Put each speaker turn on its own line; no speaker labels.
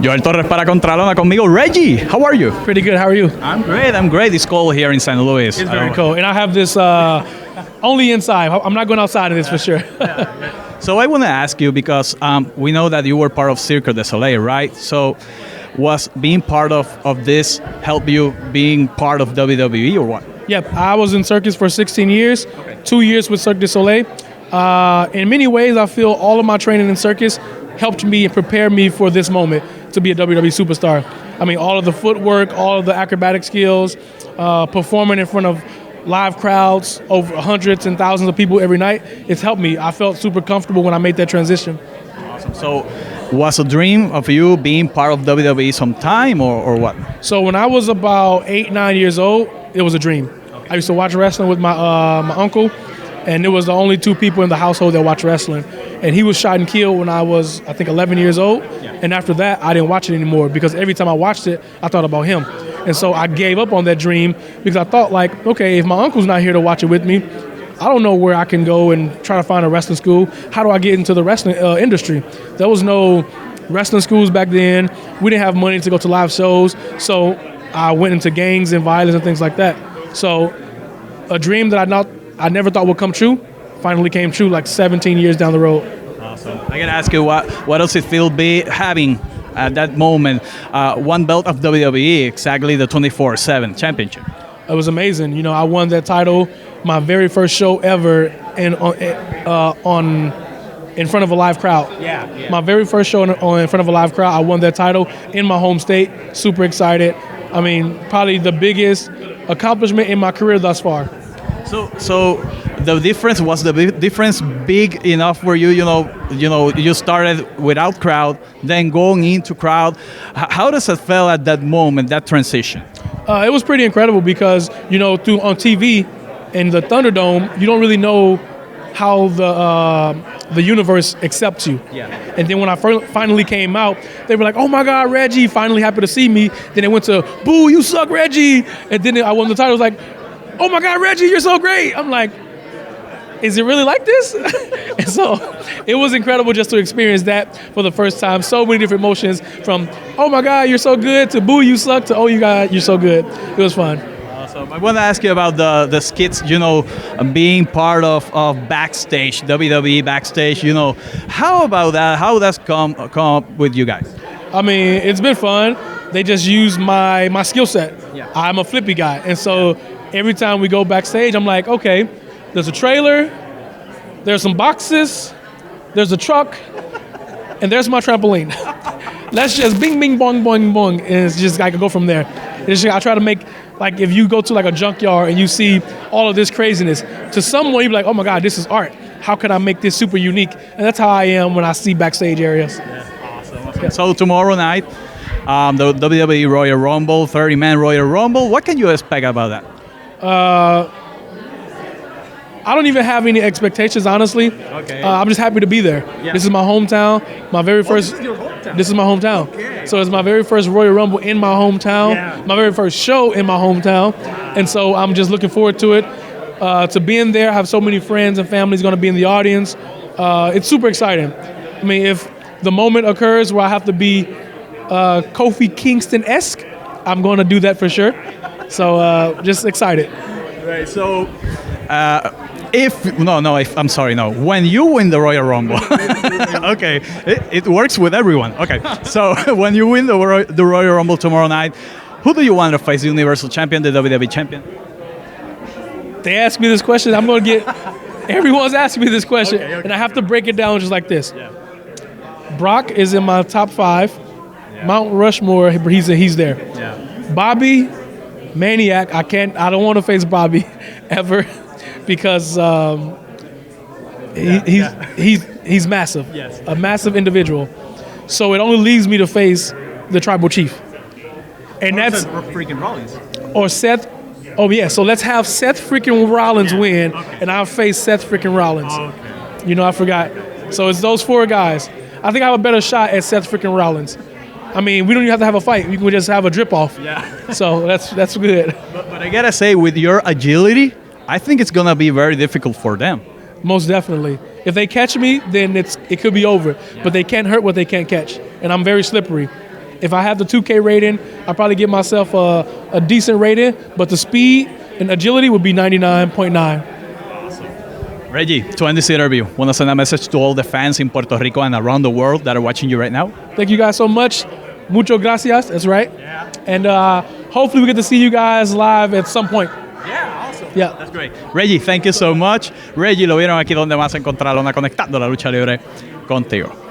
Joel Torres para Contralona, conmigo Reggie. How are you?
Pretty good. How are you?
I'm great. It's cold here in St. Louis.
It's very cold. And I have this only inside. I'm not going outside of this for sure.
So I want to ask you because we know that you were part of Cirque du Soleil, right? So was being part of this help you being part of WWE or what?
Yep. I was in circus for 16 years, 2 years with Cirque du Soleil. In many ways, I feel all of my training in circus helped me and prepare me for this moment to be a WWE superstar. I mean, all of the footwork, all of the acrobatic skills, performing in front of live crowds, over hundreds and thousands of people every night, it's helped me. I felt super comfortable when I made that transition.
Awesome. So was a dream of you being part of WWE sometime or what?
So when I was about 8, 9 years old, it was a dream. Okay. I used to watch wrestling with my uncle, and it was the only 2 people in the household that watched wrestling. And he was shot and killed when I was, I think, 11 years old. Yeah. And after that, I didn't watch it anymore because every time I watched it, I thought about him. And so I gave up on that dream because I thought, like, okay, if my uncle's not here to watch it with me, I don't know where I can go and try to find a wrestling school. How do I get into the wrestling industry? There was no wrestling schools back then. We didn't have money to go to live shows. So I went into gangs and violence and things like that. So a dream that I never thought would come true finally came true like 17 years down the road.
Awesome. I gotta ask you, what does it feel be having at that moment one belt of WWE, exactly the 24/7 championship?
It was amazing. You know, I won that title my very first show ever in front of a live crowd.
Yeah.
My very first show in front of a live crowd, I won that title in my home state. Super excited. I mean, probably the biggest accomplishment in my career thus far.
So the difference was difference big enough where you started without crowd, then going into crowd. How does it feel at that moment, that transition?
It was pretty incredible because on TV in the Thunderdome, you don't really know how the universe accepts you. Yeah. And then when I finally came out, they were like, "Oh my God, Reggie!" Finally happy to see me. Then it went to, "Boo, you suck, Reggie!" And then I won the title. It was like, "Oh my God, Reggie, you're so great!" I'm like, is it really like this? And so it was incredible just to experience that for the first time. So many different emotions from, "Oh my God, you're so good," to "Boo, you suck," to "Oh, you God, you're so good." It was fun.
Awesome. I want to ask you about the skits, being part of backstage, WWE backstage, How about that? How does come up with you guys?
I mean, it's been fun. They just use my skill set.
Yeah.
I'm a flippy guy. And so every time we go backstage, I'm like, okay, there's a trailer, there's some boxes, there's a truck, and there's my trampoline. Let's just bing, bing, bong, bong, bong, and it's just I can go from there. I try to make, like, if you go to like a junkyard and you see all of this craziness, to someone you'd be like, "Oh my God, this is art. How can I make this super unique?" And that's how I am when I see backstage areas.
That's awesome. Yeah. So tomorrow night, the WWE Royal Rumble, 30-man Royal Rumble. What can you expect about that?
I don't even have any expectations, honestly.
Okay.
I'm just happy to be there. Yeah. This is my hometown. My very first.
This is your hometown.
This is my hometown.
Okay.
So it's my very first Royal Rumble in my hometown.
Yeah.
My very first show in my hometown, and so I'm just looking forward to it. To being there, I have so many friends and families going to be in the audience. It's super exciting. I mean, if the moment occurs where I have to be Kofi Kingston-esque, I'm going to do that for sure. So just excited.
Right. So. I'm sorry, no. When you win the Royal Rumble, okay, it works with everyone. Okay, so when you win the Royal Rumble tomorrow night, who do you want to face, the Universal Champion, the WWE Champion?
They ask me this question, I'm going to get, everyone's asking me this question, okay. And I have to break it down just like this. Yeah. Brock is in my top 5. Yeah. Mount Rushmore, he's there. Yeah. Bobby, Maniac, I don't want to face Bobby ever. Because he's massive, yes. A massive individual. So it only leaves me to face the tribal chief, and that's
freaking Rollins
or Seth. Oh yeah, so let's have Seth freaking Rollins win, okay. And I'll face Seth freaking Rollins. Okay. I forgot. So it's those 4 guys. I think I have a better shot at Seth freaking Rollins. I mean, we don't even have to have a fight. We can just have a drip off. Yeah. So that's good.
But I gotta say, with your agility, I think it's gonna be very difficult for them.
Most definitely. If they catch me, then it could be over. Yeah. But they can't hurt what they can't catch, and I'm very slippery. If I have the 2K rating, I'd probably give myself a decent rating, but the speed and agility would be 99.9.
Reggie, to end this interview, want to send a message to all the fans in Puerto Rico and around the world that are watching you right now?
Thank you guys so much. Mucho gracias. That's right.
Yeah.
And hopefully we get to see you guys live at some point.
Yeah, awesome.
Yeah.
That's great. Reggie, thank you so much. Reggie, lo vieron aquí donde más en Contralona, Conectando la lucha libre contigo.